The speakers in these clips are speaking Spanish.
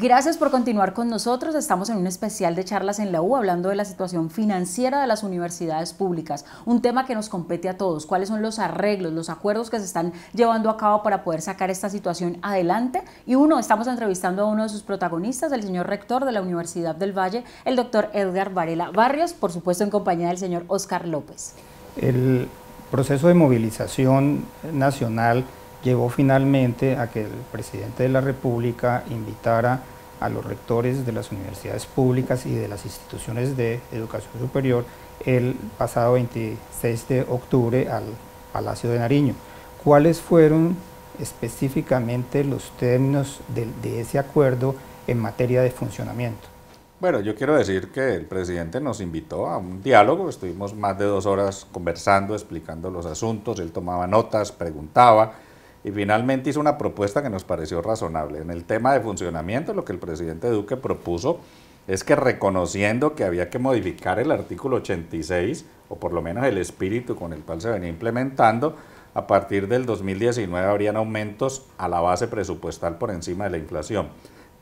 Gracias por continuar con nosotros. Estamos en un especial de charlas en la U hablando de la situación financiera de las universidades públicas, un tema que nos compete a todos. ¿Cuáles son los arreglos, los acuerdos que se están llevando a cabo para poder sacar esta situación adelante? Y estamos entrevistando a uno de sus protagonistas, el señor rector de la Universidad del Valle, el doctor Edgar Varela Barrios, por supuesto en compañía del señor Óscar López. El proceso de movilización nacional llevó finalmente a que el presidente de la República invitara a los rectores de las universidades públicas y de las instituciones de educación superior el pasado 26 de octubre al Palacio de Nariño. ¿Cuáles fueron específicamente los términos de ese acuerdo en materia de funcionamiento? Bueno, yo quiero decir que el presidente nos invitó a un diálogo, estuvimos más de 2 horas conversando, explicando los asuntos, él tomaba notas, preguntaba, y finalmente hizo una propuesta que nos pareció razonable. En el tema de funcionamiento, lo que el presidente Duque propuso es que, reconociendo que había que modificar el artículo 86, o por lo menos el espíritu con el cual se venía implementando, a partir del 2019 habrían aumentos a la base presupuestal por encima de la inflación.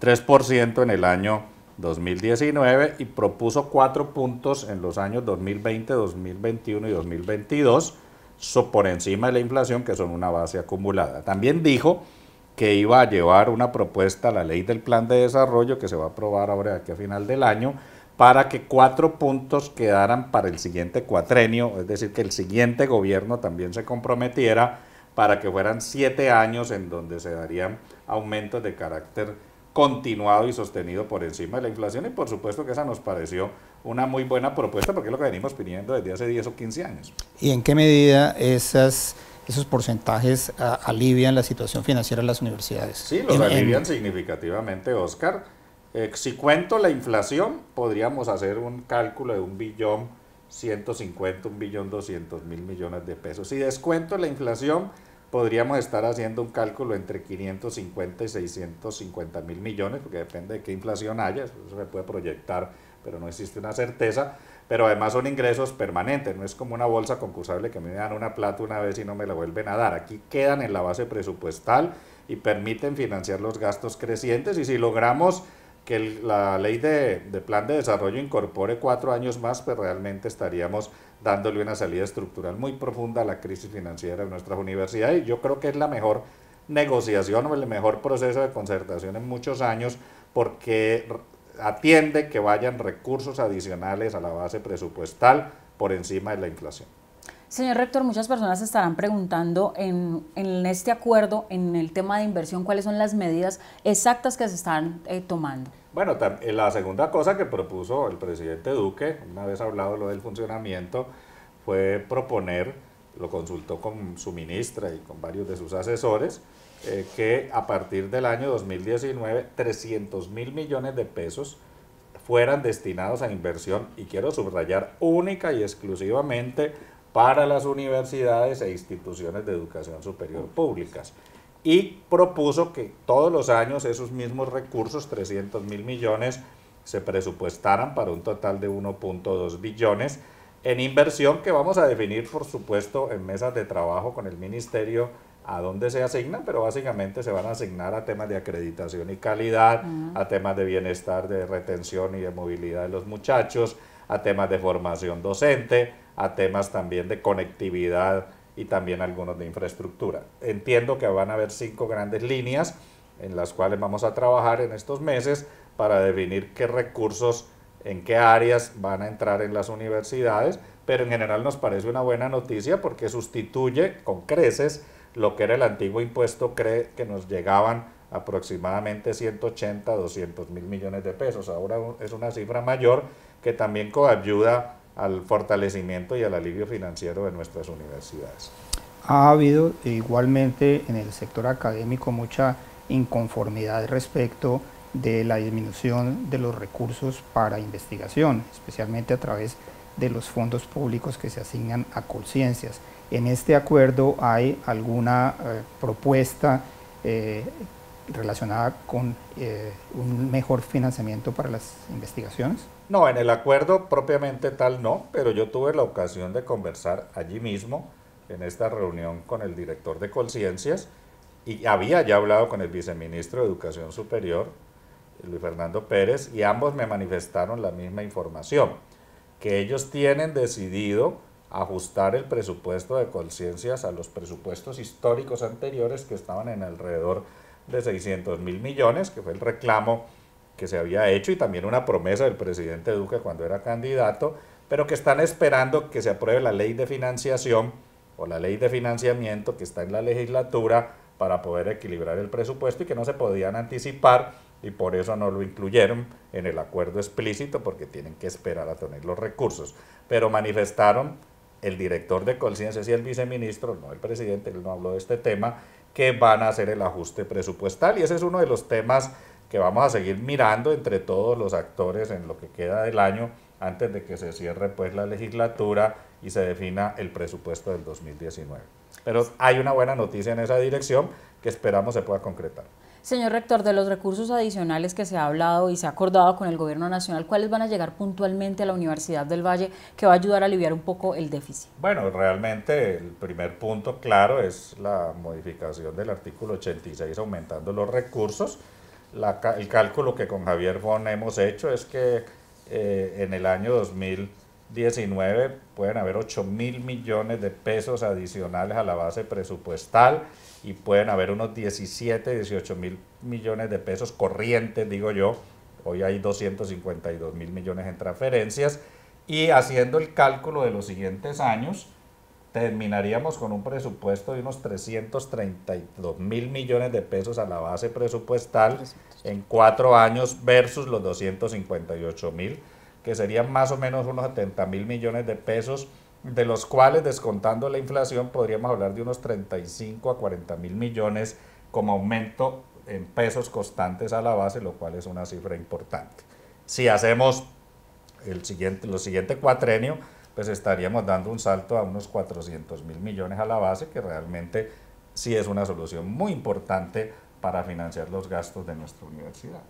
3% en el año 2019 y propuso 4 puntos en los años 2020, 2021 y 2022, por encima de la inflación, que son una base acumulada. También dijo que iba a llevar una propuesta a la ley del plan de desarrollo que se va a aprobar ahora de aquí a final del año, para que 4 puntos quedaran para el siguiente cuatrenio, es decir, que el siguiente gobierno también se comprometiera para que fueran 7 años en donde se darían aumentos de carácter continuado y sostenido por encima de la inflación, y por supuesto que esa nos pareció una muy buena propuesta porque es lo que venimos pidiendo desde hace 10 o 15 años. ¿Y en qué medida esos porcentajes alivian la situación financiera de las universidades? Sí, los alivian significativamente, Óscar. Si cuento la inflación, podríamos hacer un cálculo de 1.150.000.000, 1.200.000 millones de pesos. Si descuento la inflación, podríamos estar haciendo un cálculo entre 550 y 650.000 millones, porque depende de qué inflación haya, eso se puede proyectar, pero no existe una certeza. Pero además son ingresos permanentes, no es como una bolsa concursable que me dan una plata una vez y no me la vuelven a dar. Aquí quedan en la base presupuestal y permiten financiar los gastos crecientes, y si logramos que la ley de plan de desarrollo incorpore 4 años más, pues realmente estaríamos dándole una salida estructural muy profunda a la crisis financiera de nuestras universidades, y yo creo que es la mejor negociación o el mejor proceso de concertación en muchos años, porque atiende que vayan recursos adicionales a la base presupuestal por encima de la inflación. Señor rector, muchas personas se estarán preguntando en este acuerdo, en el tema de inversión, ¿cuáles son las medidas exactas que se están tomando? Bueno, la segunda cosa que propuso el presidente Duque, una vez hablado lo del funcionamiento, fue proponer, lo consultó con su ministra y con varios de sus asesores, que a partir del año 2019 300.000 millones de pesos fueran destinados a inversión, y quiero subrayar, única y exclusivamente para las universidades e instituciones de educación superior públicas, y propuso que todos los años esos mismos recursos, 300.000 millones, se presupuestaran para un total de 1.2 billones en inversión, que vamos a definir por supuesto en mesas de trabajo con el ministerio a dónde se asignan, pero básicamente se van a asignar a temas de acreditación y calidad, a temas de bienestar, de retención y de movilidad de los muchachos, a temas de formación docente, a temas también de conectividad y también algunos de infraestructura. Entiendo que van a haber 5 grandes líneas en las cuales vamos a trabajar en estos meses para definir qué recursos, en qué áreas van a entrar en las universidades, pero en general nos parece una buena noticia porque sustituye con creces lo que era el antiguo impuesto CRE, que nos llegaban aproximadamente 180, 200.000 millones de pesos. Ahora es una cifra mayor que también coayuda al fortalecimiento y al alivio financiero de nuestras universidades. Ha habido igualmente en el sector académico mucha inconformidad respecto de la disminución de los recursos para investigación, especialmente a través de los fondos públicos que se asignan a Colciencias. ¿En este acuerdo hay alguna propuesta relacionada con un mejor financiamiento para las investigaciones? No, en el acuerdo propiamente tal no, pero yo tuve la ocasión de conversar allí mismo, en esta reunión, con el director de Colciencias, y había ya hablado con el viceministro de Educación Superior, Luis Fernando Pérez, y ambos me manifestaron la misma información, que ellos tienen decidido ajustar el presupuesto de Colciencias a los presupuestos históricos anteriores, que estaban en alrededor de 600.000 millones, que fue el reclamo que se había hecho y también una promesa del presidente Duque cuando era candidato, pero que están esperando que se apruebe la ley de financiación o la ley de financiamiento que está en la legislatura para poder equilibrar el presupuesto y que no se podían anticipar, y por eso no lo incluyeron en el acuerdo explícito, porque tienen que esperar a tener los recursos. Pero manifestaron el director de Colciencias y el viceministro, no el presidente, él no habló de este tema, que van a hacer el ajuste presupuestal, y ese es uno de los temas que vamos a seguir mirando entre todos los actores en lo que queda del año, antes de que se cierre pues la legislatura y se defina el presupuesto del 2019. Pero hay una buena noticia en esa dirección que esperamos se pueda concretar. Señor rector, de los recursos adicionales que se ha hablado y se ha acordado con el gobierno nacional, ¿cuáles van a llegar puntualmente a la Universidad del Valle que va a ayudar a aliviar un poco el déficit? Bueno, realmente el primer punto claro es la modificación del artículo 86 aumentando los recursos. El cálculo que con Javier Fon hemos hecho es que en el año 2019 pueden haber 8.000 millones de pesos adicionales a la base presupuestal y pueden haber unos 18.000 millones de pesos corrientes, digo yo. Hoy hay 252.000 millones en transferencias, y haciendo el cálculo de los siguientes años, terminaríamos con un presupuesto de unos 332.000 millones de pesos a la base presupuestal en 4 años versus los 258.000, que serían más o menos unos 70.000 millones de pesos, de los cuales, descontando la inflación, podríamos hablar de unos 35 a 40.000 millones como aumento en pesos constantes a la base, lo cual es una cifra importante. Si hacemos los siguiente cuatrenio, pues estaríamos dando un salto a unos 400.000 millones a la base, que realmente sí es una solución muy importante para financiar los gastos de nuestra universidad.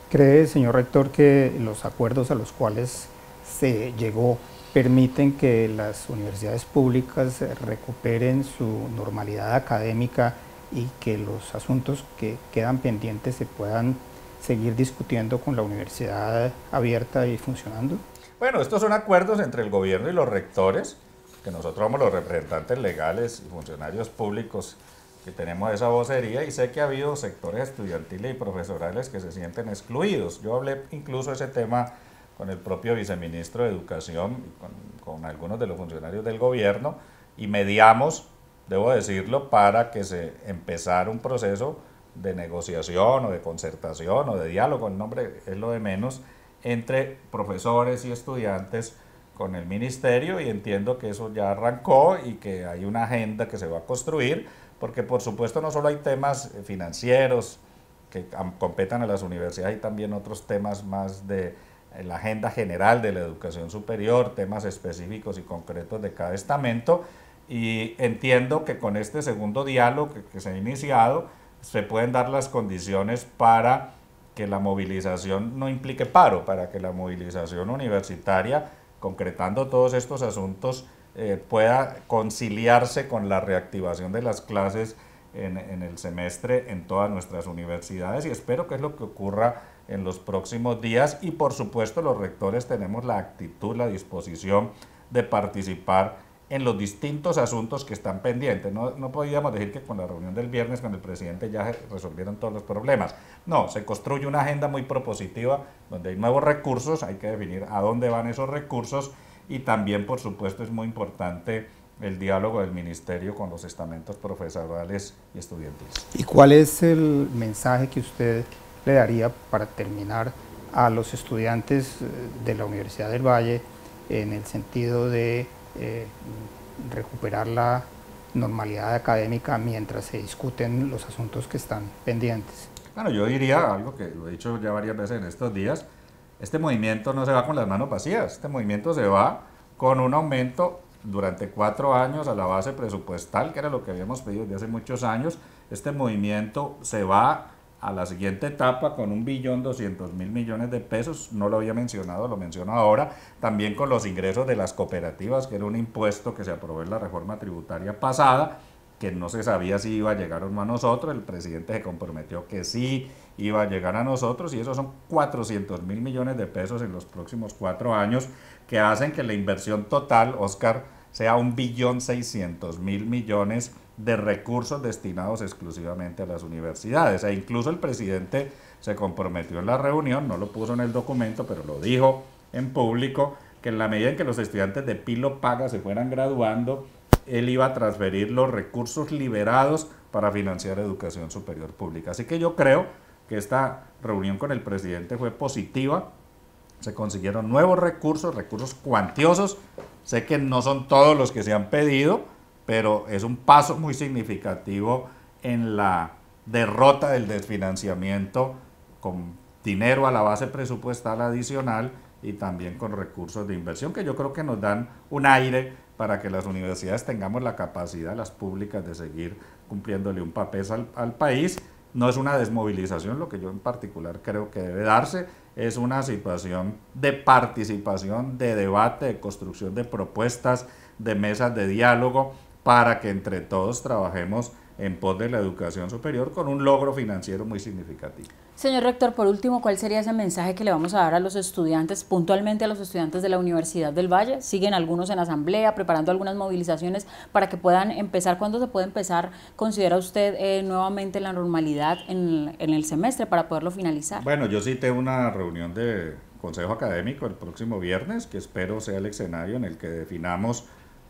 ¿Cree, señor rector, que los acuerdos a los cuales se llegó permiten que las universidades públicas recuperen su normalidad académica y que los asuntos que quedan pendientes se puedan seguir discutiendo con la universidad abierta y funcionando? Bueno, estos son acuerdos entre el gobierno y los rectores, que nosotros somos los representantes legales y funcionarios públicos que tenemos esa vocería, y sé que ha habido sectores estudiantiles y profesorales que se sienten excluidos. Yo hablé incluso ese tema con el propio viceministro de Educación y con algunos de los funcionarios del gobierno, y mediamos, debo decirlo, para que se empezara un proceso de negociación o de concertación o de diálogo, el nombre es lo de menos, entre profesores y estudiantes con el ministerio, y entiendo que eso ya arrancó y que hay una agenda que se va a construir, porque por supuesto no solo hay temas financieros que competan a las universidades, hay también otros temas más de la agenda general de la educación superior, temas específicos y concretos de cada estamento, y entiendo que con este segundo diálogo que se ha iniciado se pueden dar las condiciones para que la movilización no implique paro, para que la movilización universitaria, concretando todos estos asuntos, pueda conciliarse con la reactivación de las clases en el semestre en todas nuestras universidades, y espero que es lo que ocurra en los próximos días. Y por supuesto los rectores tenemos la actitud, la disposición de participar en los distintos asuntos que están pendientes. No podíamos decir que con la reunión del viernes con el presidente ya resolvieron todos los problemas. No, se construye una agenda muy propositiva donde hay nuevos recursos, hay que definir a dónde van esos recursos, y también por supuesto es muy importante el diálogo del ministerio con los estamentos profesorales y estudiantiles. ¿Y cuál es el mensaje que usted le daría para terminar a los estudiantes de la Universidad del Valle en el sentido de recuperar la normalidad académica mientras se discuten los asuntos que están pendientes? Bueno, yo diría algo que lo he dicho ya varias veces en estos días: este movimiento no se va con las manos vacías, este movimiento se va con un aumento durante 4 años a la base presupuestal, que era lo que habíamos pedido desde hace muchos años. Este movimiento se va a la siguiente etapa con 1.200.000 millones de pesos, no lo había mencionado, lo menciono ahora, también con los ingresos de las cooperativas, que era un impuesto que se aprobó en la reforma tributaria pasada, que no se sabía si iba a llegar o no a nosotros, el presidente se comprometió que sí iba a llegar a nosotros, y esos son 400.000 millones de pesos en los próximos 4 años, que hacen que la inversión total, Oscar, sea 1.600.000 millones de recursos destinados exclusivamente a las universidades. E incluso el presidente se comprometió en la reunión, no lo puso en el documento, pero lo dijo en público, que en la medida en que los estudiantes de Pilo Paga se fueran graduando, él iba a transferir los recursos liberados para financiar educación superior pública. Así que yo creo que esta reunión con el presidente fue positiva, se consiguieron nuevos recursos, recursos cuantiosos. Sé que no son todos los que se han pedido, pero es un paso muy significativo en la derrota del desfinanciamiento, con dinero a la base presupuestal adicional y también con recursos de inversión, que yo creo que nos dan un aire para que las universidades tengamos la capacidad, las públicas, de seguir cumpliéndole un papel al país. No es una desmovilización, lo que yo en particular creo que debe darse, es una situación de participación, de debate, de construcción de propuestas, de mesas de diálogo, para que entre todos trabajemos en pos de la educación superior con un logro financiero muy significativo. Señor rector, por último, ¿cuál sería ese mensaje que le vamos a dar a los estudiantes, puntualmente a los estudiantes de la Universidad del Valle? Siguen algunos en asamblea, preparando algunas movilizaciones para que puedan empezar. ¿Cuándo se puede empezar, considera usted, nuevamente la normalidad en el semestre para poderlo finalizar? Bueno, yo cité una reunión de consejo académico el próximo viernes, que espero sea el escenario en el que definamos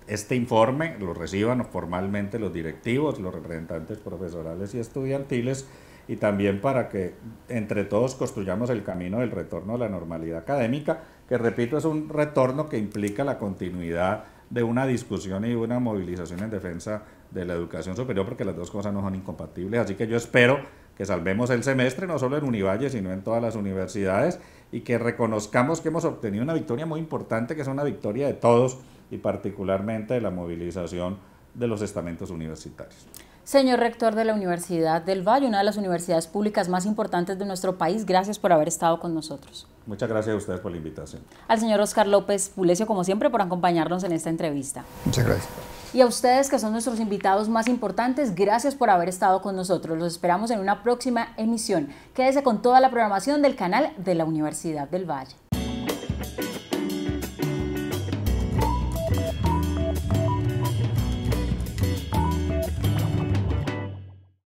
este informe, lo reciban formalmente los directivos, los representantes profesorales y estudiantiles, y también para que entre todos construyamos el camino del retorno a la normalidad académica, que repito, es un retorno que implica la continuidad de una discusión y una movilización en defensa de la educación superior, porque las dos cosas no son incompatibles. Así que yo espero que salvemos el semestre, no solo en Univalle, sino en todas las universidades, y que reconozcamos que hemos obtenido una victoria muy importante, que es una victoria de todos, y particularmente de la movilización de los estamentos universitarios. Señor rector de la Universidad del Valle, una de las universidades públicas más importantes de nuestro país, gracias por haber estado con nosotros. Muchas gracias a ustedes por la invitación. Al señor Oscar López Pulecio, como siempre, por acompañarnos en esta entrevista. Muchas gracias. Y a ustedes, que son nuestros invitados más importantes, gracias por haber estado con nosotros. Los esperamos en una próxima emisión. Quédese con toda la programación del canal de la Universidad del Valle.